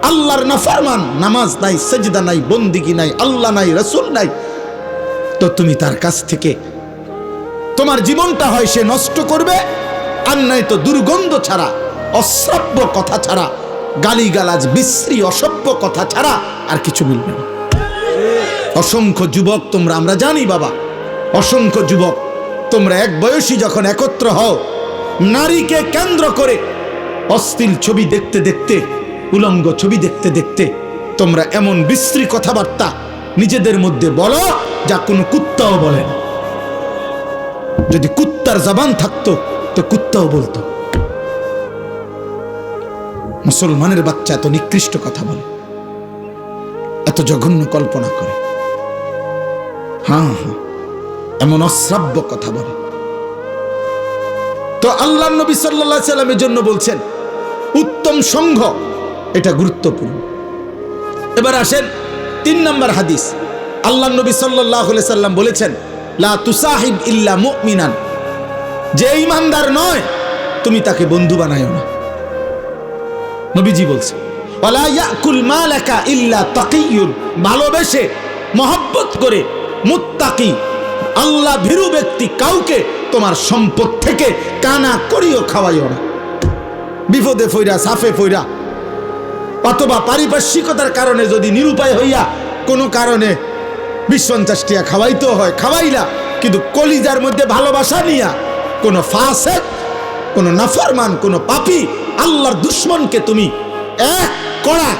আল্লাহর নাফরমান, নামাজ নাই, সেজদা নাই, বন্দিগি নাই, আল্লাহ নাই, রাসূল নাই, তো তুমি তার কাছ থেকে তোমার জীবনটা হয় সে নষ্ট করবে, আর নাই তো দুর্গন্ধ ছাড়া, অশ্রাব্য কথা ছাড়া, গালিগালাজ, বিশ্রী, অসভ্য কথা ছাড়া আর কিছু মিলবে না। অসংখ্য যুবক তোমরা, আমরা জানি বাবা, অসংখ্য যুবক তোমরা এক বয়সী যখন একত্র হও, নারীকে কেন্দ্র করে অশ্লীল ছবি দেখতে দেখতে, উলঙ্গ ছবি দেখতে দেখতে তোমরা এমন বিশ্রী কথাবার্তা নিজেদের মধ্যে বলো যা কোনো কুত্তাও বলে না। যদি কুত্তার জবান থাকতো তো কুত্তাও বলতো। মুসলমানের বাচ্চা এত নিকৃষ্ট কথা বলে, এত জঘন্য কল্পনা করে, হ্যাঁ এমন অশ্রাব্য কথা বলে। তো আল্লাহ নবী সাল্লাল্লাহু আলাইহি সাল্লামের জন্য বলছেন উত্তম সংঘ এটা গুরুত্বপূর্ণ। এবার আসেন 3 নম্বর হাদিস। আল্লাহ নবী সাল্লাল্লাহু আলাইহি সাল্লাম বলেছেন লা তুসাহিব ইল্লা মুমিনান, যে ঈমানদার নয় তুমি তাকে বন্ধু বানায়ো না। নবীজি বলছেন ওয়ালা ইয়াকুল মালাকা ইল্লা তাকিয়ুন, ভালোবেসে মহব্বত করে মুত্তাকি আল্লাহ ভীরু ব্যক্তি কাউকে তোমার সম্পদ থেকে কানা করিও খাওয়াইও না। বিপদে ফইরা, সাফে ফইরা, অথবা পারিপার্শ্বিকতার কারণে যদি নিরুপায় হইয়া কোনো কারণে 20-50 টাকা খাওয়াইতে হয়, খাওয়াইলা, কিন্তু কলিজার মধ্যে ভালোবাসা নিয়া কোনো ফাসিক, কোনো নাফরমান, কোনো পাপী আল্লাহর দুশমনকে তুমি এক কড়া,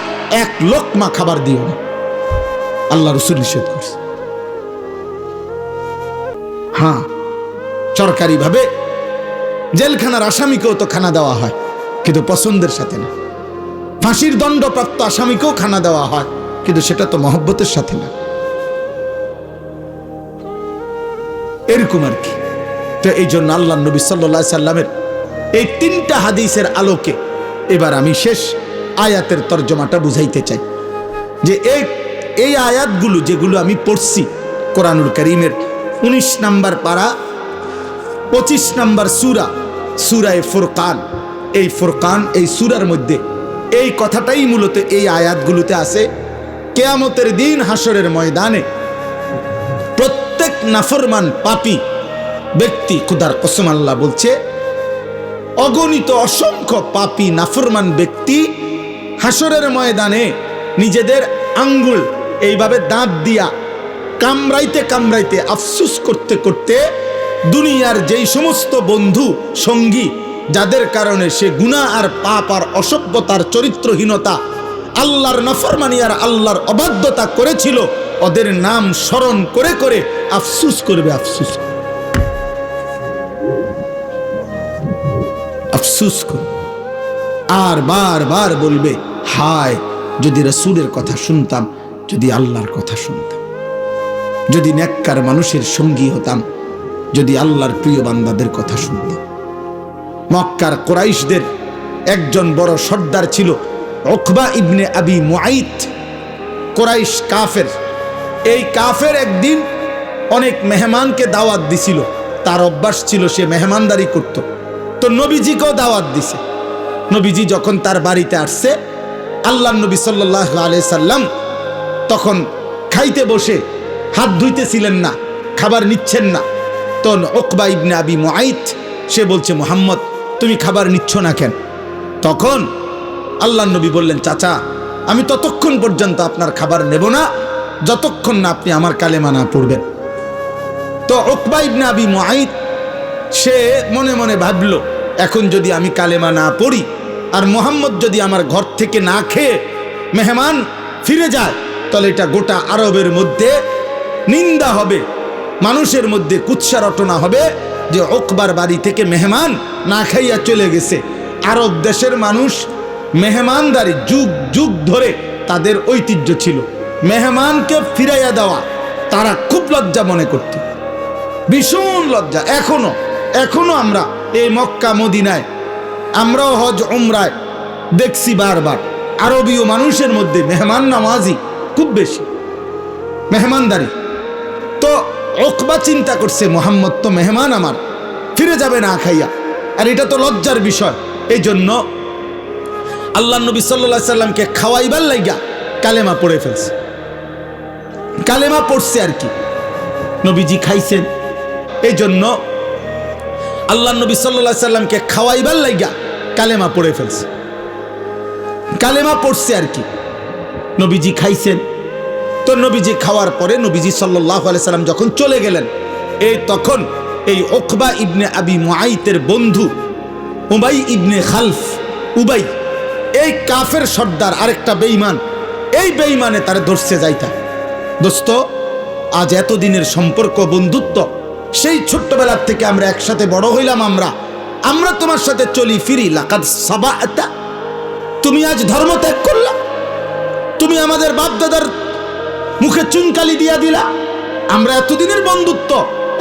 এক লোকমা খাবার দিও না। আল্লাহ রাসূল নিষেধ করছে। হ্যাঁ, সরকারি ভাবে জেলখানার আসামিকেও তো খানা দেওয়া হয়, কিন্তু পছন্দের সাথে না। ফাঁসির দণ্ডপ্রাপ্ত আসামিকেও খানা দেওয়া হয়, কিন্তু সেটা তো মহব্বতের সাথে না। এরকম আর কি। তো এই জন্য আল্লাহ নবী সাল্লাল্লাহু আলাইহি সাল্লামের এই 3টা হাদিসের আলোকে এবার আমি শেষ আয়াতের তর্জমাটা বুঝাইতে চাই যে এই আয়াতগুলো যেগুলো আমি পড়ছি কোরআনুল কারীমের 19 নম্বর পারা 25 নম্বর সূরা, সূরায়ে ফুরকান। এই ফুরকান, এই সূরার মধ্যে এই কথাটাই মূলত এই আয়াতগুলোতে আছে। কিয়ামতের দিন হাসরের ময়দানে প্রত্যেক নাফরমান পাপী ব্যক্তি, খুদার কসম আল্লাহ বলছে, অগণিত অসংখ্য পাপী নাফরমান ব্যক্তি হাসরের ময়দানে নিজেদের আঙ্গুল এইভাবে দাঁত দিয়া কামড়াইতে কামড়াইতে আফসোস করতে করতে দুনিয়ার যেই সমস্ত বন্ধু সঙ্গী যাদের কারণে সে গুনাহ আর পাপ আর অসভ্যতার চরিত্রহীনতা, আল্লাহর নাফরমানি আর আল্লাহর অবাধ্যতা করেছিল, ওদের নাম স্মরণ করে করে আফসোস করবে, আফসোস করবে, আর বারবার বলবে, হায় যদি রাসূলের কথা শুনতাম, যদি আল্লাহর কথা শুনতাম, যদি নেককার মানুষের সঙ্গী হতাম, যদি আল্লাহর প্রিয় বান্দাদের কথা শুনতাম। মক্কার কুরাইশদের একজন বড় সর্দার ছিল উকবা ইবনে আবি মুআইত, কুরাইশ কাফের। এই কাফের একদিন অনেক মেহমানকে দাওয়াত দিছিল, তার অভ্যাস ছিল সে মেহমানদারি করত। তো নবীজিকেও দাওয়াত দিছে। নবীজি যখন তার বাড়িতে আসছে, আল্লাহ নবী সাল্লাল্লাহু আলাইহি সাল্লাম তখন খাইতে বসে হাত ধুইতেছিলেন না, খাবার নিচ্ছেন না। তখন উকবা ইবনে আবি মুআইত সে বলছে, মুহাম্মদ তুমি খাবার নিচ্ছ না কেন? তখন আল্লাহ নবী বললেন, চাচা আমি ততক্ষণ পর্যন্ত আপনার খাবার নেব না যতক্ষণ না আপনি আমার কালেমা না পড়বেন। তো উকবা ইবনে আবি মুআইত সে মনে মনে ভাবল, এখন যদি আমি কালেমা না পড়ি আর মুহাম্মদ যদি আমার ঘর থেকে না খেয়ে মেহমান ফিরে যায়, তাহলে এটা গোটা আরবের মধ্যে নিন্দা হবে, মানুষের মধ্যে কুৎসা রটনা হবে যে উকবার বাড়ি থেকে মেহমান না খাইয়া চলে গেছে। আরব দেশের মানুষ মেহমানদারি যুগ যুগ ধরে তাদের ঐতিহ্য ছিল, মেহমানকে ফিরাইয়া দেওয়া তারা খুব লজ্জা মনে করত, ভীষণ লজ্জা। এখনো আমরা এই মক্কা মদিনায়, আমরাও হজ উমরায় দেখছি বারবার আরবীয় মানুষের মধ্যে মেহমান নামাজি খুব বেশি, মেহমানদারি। তো উকবা চিন্তা করছে, মুহাম্মদ তো মেহমান আমার, ফিরে যাবে না খাইয়া, আর এটা তো লজ্জার বিষয়। এই জন্য আল্লাহ নবী সাল্লাল্লাহু আলাইহি সাল্লামকে খাওয়াইবার লাইগা কালেমা পড়ে ফেলছে, কালেমা পড়ছে আর কি। নবীজি খাইছেন, এই জন্য আল্লাহ নবী সাল্লাল্লাহু আলাইহি সাল্লামকে খাওয়াইবার লাইগা কালেমা পড়ে ফেলছে, কালেমা পড়ছে আর কি। নবীজি খাইছেন। তো নবীজি খাওয়ার পরে নবীজি সাল্লাল্লাহু আলাইহি সাল্লাম যখন চলে গেলেন, তখন এই উকবা ইবনে আবি মুআইতের বন্ধু উবাই ইবনে খালফ, উবাই, এই কাফের সর্দার আরেকটা বেঈমান, এই বেঈমানে তারে ধরছে যাইতা। দোস্ত, আজ এতদিনের সম্পর্ক, বন্ধুত্ব, সেই ছোট্টবেলার থেকে আমরা একসাথে বড় হইলাম, আমরা তোমার সাথে চলি ফিরি। লাকাদ সাবাআতা, তুমি আজ ধর্ম ত্যাগ করলা, তুমি আমাদের বাপদাদার মুখে চুনকালি দিয়া দিলা। আমরা এতদিনের বন্ধুত্ব,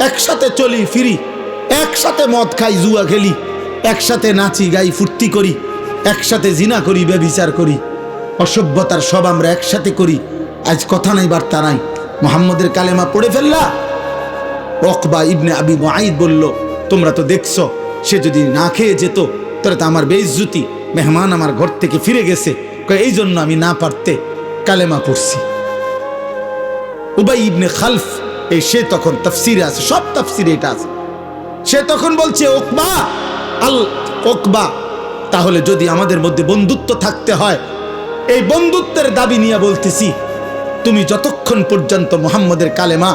একসাথে চলি ফিরি, একসাথে মদ খাই, জুয়া খেলি, একসাথে নাচি গাই, ফুর্তি করি, একসাথে জিনা করি, ব্যভিচার করি, অসভ্যতার সব আমরা একসাথে করি। আজ কথা নাই, বার্তা নাই, মুহাম্মদের কালেমা পড়ে ফেললা। উকবা ইবনে আবি মুআইদ বলল, তোমরা তো দেখছো, সে যদি না খেয়ে যেত তাহলে তো আমার বেইজ্জতি, মেহমান আমার ঘর থেকে ফিরে গেছে, এই জন্য আমি না পারতে কালেমা পড়ছি। উবাই ইবনে খালফ, এই সে তখন তাফসিরে আছে, সব তাফসিরে এটা আছে, সে তখন বলছে, উকবা, তাহলে যদি আমাদের মধ্যে বন্ধুত্ব থাকতে হয়, এই বন্ধুত্বের দাবি নিয়ে বলতেছি, তুমি যতক্ষণ পর্যন্ত মুহাম্মদের কালেমা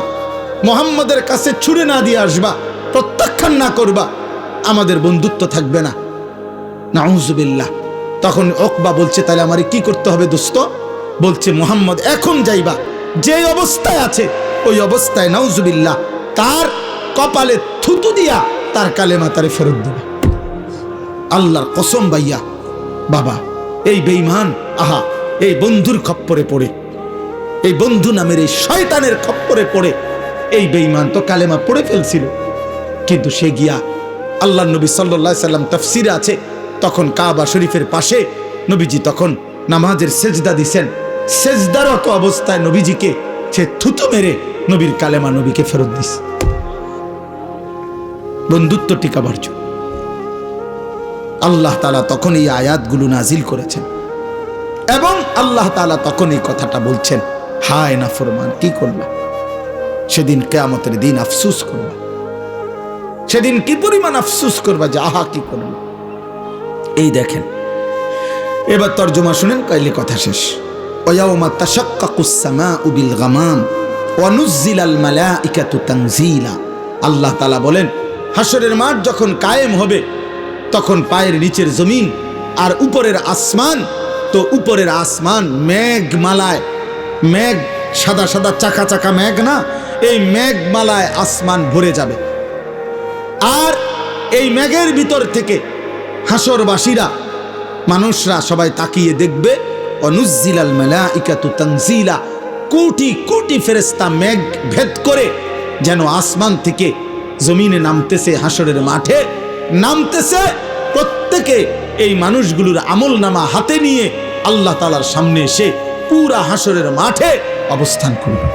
মুহাম্মদের কাছে ছুড়ে না দিয়ে আসবা, প্রত্যাখ্যান না করবা, আমাদের বন্ধুত্ব থাকবে না। নাউজুবিল্লাহ। তখন উকবা বলছে, তাহলে আমারে কি করতে হবে দোস্ত? বলছে, মুহাম্মদ এখন যাইবা, যে অবস্থায় আছে ওই অবস্থায় নাউজুবিল্লাহ তার কপালে থুতু দিয়া তার কালেমা তারে ফেরত দিবে। আল্লাহর কসম ভাইয়া, বাবা, এই বেঈমান, আহা, এই বন্ধুর খপ্পরে পড়ে, এই বন্ধু নামের এই শয়তানের খপ্পরে পড়ে এই বেঈমান তো কালেমা পড়ে ফেলছিল, কিন্তু সে গিয়া আল্লাহ নবী সাল্লাল্লাহু আলাইহি সাল্লাম তাফসিরে আছে, তখন কাবা শরীফের পাশে নবীজি তখন নামাজের সেজদা দিছেন, সেজদারত অবস্থায় নবীজিকে সে থুতু মেরে নবীর কালেমা নবীকে ফেরত দিস। বন্ধুত্ব টিকাবার জন্য আল্লাহ তাআলা তখন এই আয়াতগুলো নাজিল করেছেন, এবং আল্লাহ তাআলা তখন এই কথাটা বলছেন, হায় নাফরমান, কি করবা? সেদিন কিয়ামতের দিন আফসোস করবা, সেদিন কি পরিমাণ আফসোস করবা যে আহা কি করবা। এই দেখেন, এবার তর্জমা শুনেন, কাইলে কথা শেষ। ওয়ায়াউমা তাশাক্কাকুস সামাউ বিল গামাম ওয়া নুজ্জিলাল মালাইকাতু তানজিলা। আল্লাহ তাআলা বলেন, হাসরের মাঠ যখন কায়েম হবে, তখন পায়ের নিচের জমিন আর উপরের আসমান, তো উপরের আসমান মেঘমালায়, মেঘ সাদা সাদা চাকা চাকা মেঘ না, এই মেঘমালায় আসমান ভরে যাবে। আর এই মেঘের ভিতর থেকে হাসরবাসীরা, মানুষরা সবাই তাকিয়ে দেখবে, অনুজ্জিলাল মালাইকাতু তানজিলা, কোটি কোটি ফেরেশতা মেঘ ভেদ করে যেন আসমান থেকে জমিনে নামতেছে, হাসরের মাঠে নামতেছে। প্রত্যেকে এই মানুষগুলোর আমলনামা হাতে নিয়ে আল্লাহ তাআলার সামনে এসে পুরা হাসরের মাঠে অবস্থান করবে।